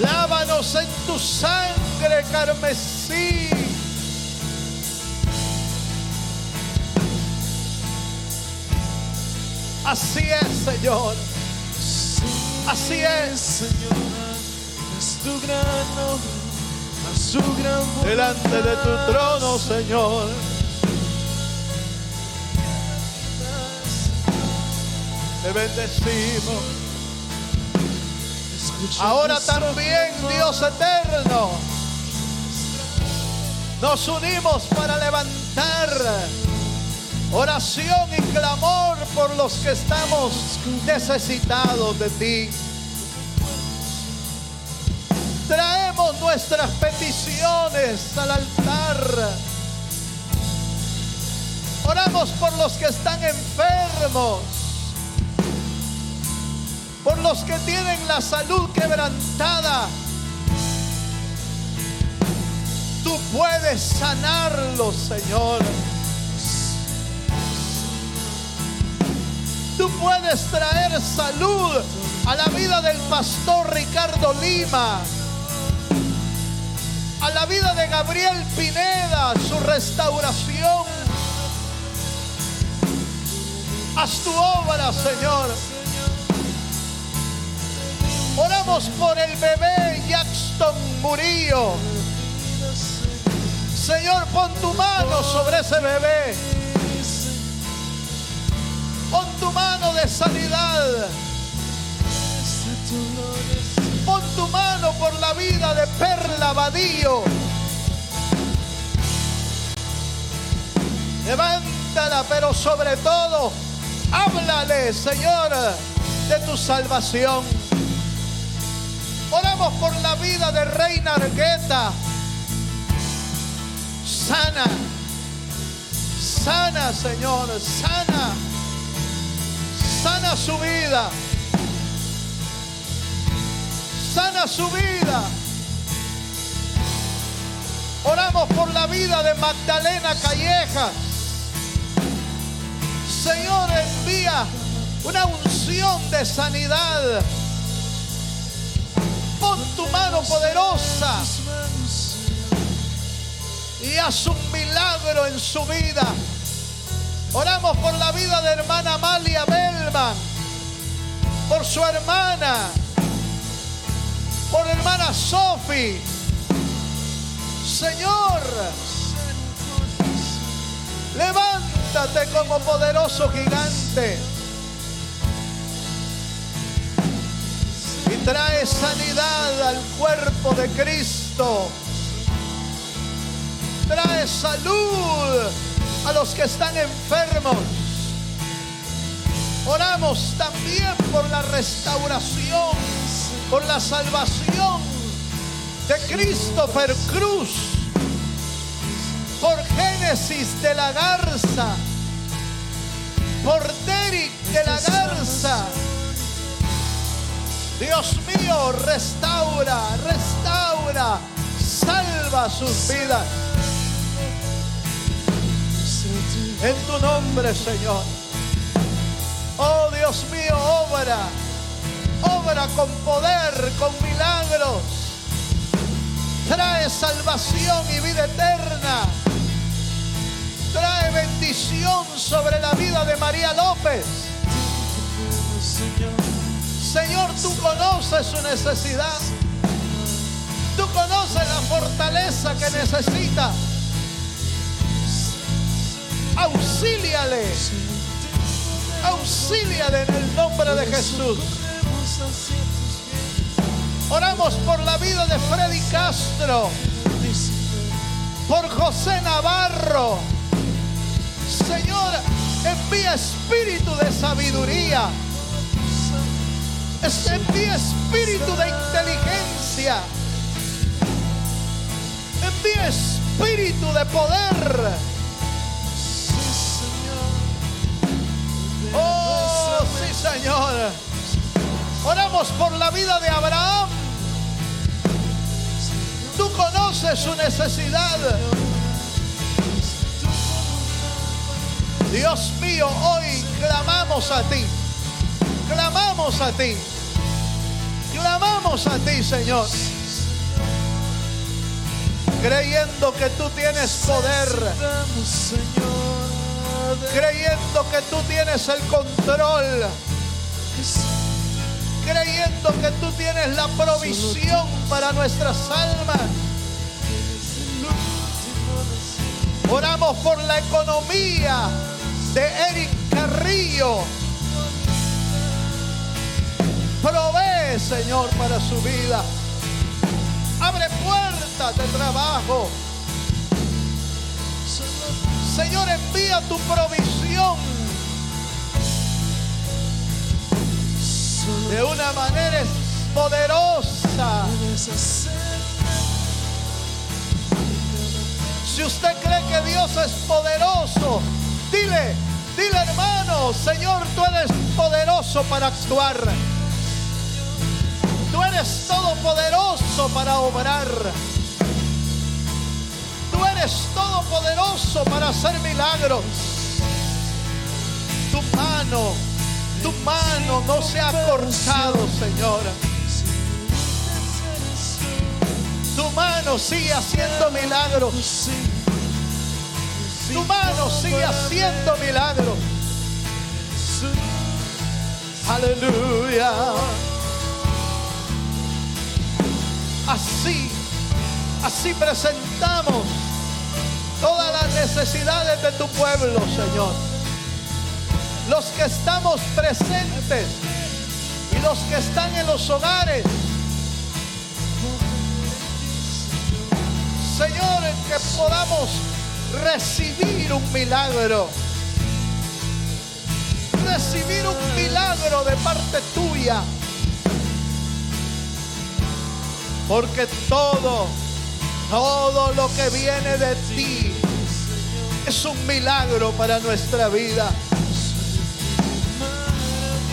Lávanos en tu sangre carmesí. Así es, Señor. Así es, Señor. Es tu gran obra, es tu gran voluntad. delante de tu trono, Señor. Te bendecimos. Ahora también, Dios eterno, nos unimos para levantar oración y clamor por los que estamos necesitados de ti. Traemos nuestras peticiones al altar. Oramos por los que están enfermos, por los que tienen la salud quebrantada. Tú puedes sanarlos, Señor. Tú puedes traer salud a la vida del pastor Ricardo Lima, a la vida de Gabriel Pineda, su restauración. Haz tu obra, Señor. Oramos por el bebé Jackson Murillo. Señor, pon tu mano sobre ese bebé. Pon tu mano de sanidad. Pon tu mano por la vida de Perla Vadillo. Levántala, pero sobre todo, háblale, Señor, de tu salvación. Oramos por la vida de Reina Argueta. Sana, sana, Señor, sana. Sana su vida. Sana su vida. Oramos por la vida de Magdalena Callejas. Señor, envía una unción de sanidad. Pon tu mano poderosa y haz un milagro en su vida. Oramos por la vida de hermana Amalia Belman, por su hermana, por hermana Sophie. Señor, levántate como poderoso gigante y trae sanidad al cuerpo de Cristo. Trae salud a los que están enfermos. Oramos también por la restauración, por la salvación de Christopher Cruz, por Génesis de la Garza, por Derek de la Garza. Dios mío, restaura, restaura, salva sus vidas. En tu nombre, Señor. Oh Dios mío, obra. Obra con poder, con milagros. Trae salvación y vida eterna. Trae bendición. provisión sobre la vida de María López. Señor, tú conoces su necesidad. Tú conoces la fortaleza que necesita. Auxíliale. Auxíliale en el nombre de Jesús. Oramos por la vida de Freddy Castro, por José Navarro. Señor, envía espíritu de sabiduría. Envía espíritu de inteligencia. Envía espíritu de poder. Oh, sí, Señor. Oramos por la vida de Abraham. Tú conoces su necesidad. Dios mío, hoy clamamos a ti. Clamamos a ti. Clamamos a ti, Señor. Creyendo que tú tienes poder. Creyendo que tú tienes el control. Creyendo que tú tienes la provisión para nuestras almas. Oramos por la economía de Eric Carrillo. Provee, Señor, para su vida. Abre puertas de trabajo. Señor, envía tu provisión de una manera poderosa. Si usted cree que Dios es poderoso, dile hermano, Señor, tú eres poderoso para actuar. Tú eres todopoderoso para obrar. Tú eres todopoderoso para hacer milagros. Tu mano no se ha cortado, Señor. Tu mano sigue haciendo milagros. Tu mano sigue haciendo milagros. Aleluya. Así presentamos todas las necesidades de tu pueblo, Señor. Los que estamos presentes y los que están en los hogares. Señor, que podamos recibir un milagro. Recibir un milagro de parte tuya. Porque todo lo que viene de ti es un milagro para nuestra vida.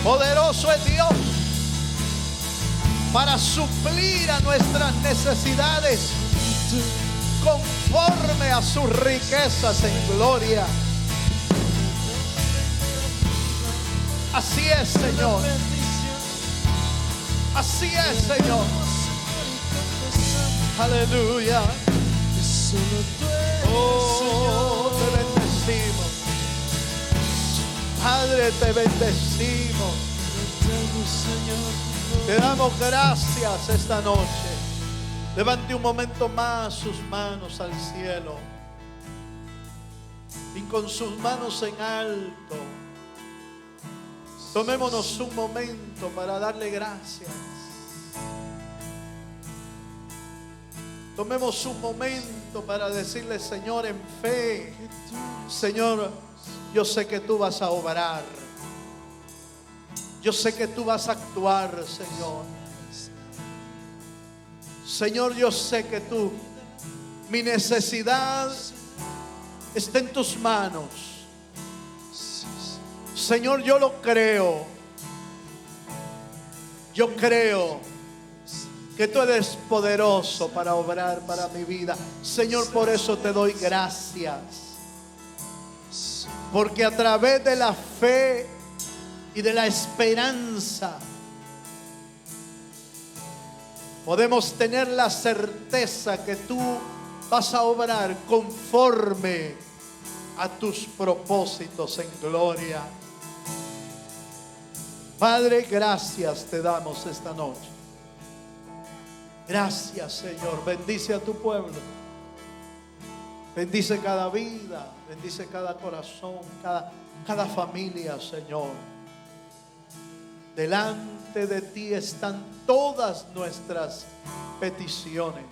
Poderoso es Dios para suplir a nuestras necesidades conforme a sus riquezas en gloria. Así es, Señor. Así es, Señor. Aleluya. Oh, te bendecimos. Padre, te bendecimos. Te damos gracias esta noche. Levante un momento más sus manos al cielo. Y con sus manos en alto, tomémonos un momento para darle gracias. Tomemos un momento para decirle, Señor, en fe, Señor, yo sé que tú vas a obrar. Yo sé que tú vas a actuar, Señor. Señor, yo sé que tú, mi necesidad está en tus manos. Señor, yo lo creo. Yo creo que tú eres poderoso para obrar para mi vida. Señor, por eso te doy gracias. Porque a través de la fe y de la esperanza podemos tener la certeza que tú vas a obrar conforme a tus propósitos en gloria. Padre, gracias te damos esta noche. Gracias, Señor. Bendice a tu pueblo. Bendice cada vida, bendice cada corazón, cada familia, Señor. Delante de ti están todas nuestras peticiones.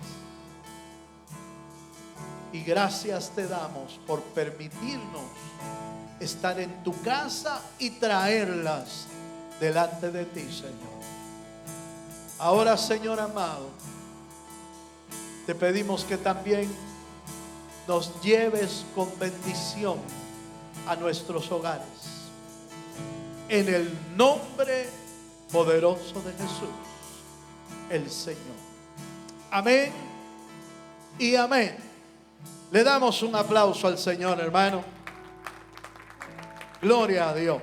Y gracias te damos por permitirnos estar en tu casa y traerlas delante de ti, Señor. Ahora, Señor amado, te pedimos que también nos lleves con bendición a nuestros hogares. En el nombre poderoso de Jesús, el Señor. Amén y amén. Le damos un aplauso al Señor, hermano. Gloria a Dios.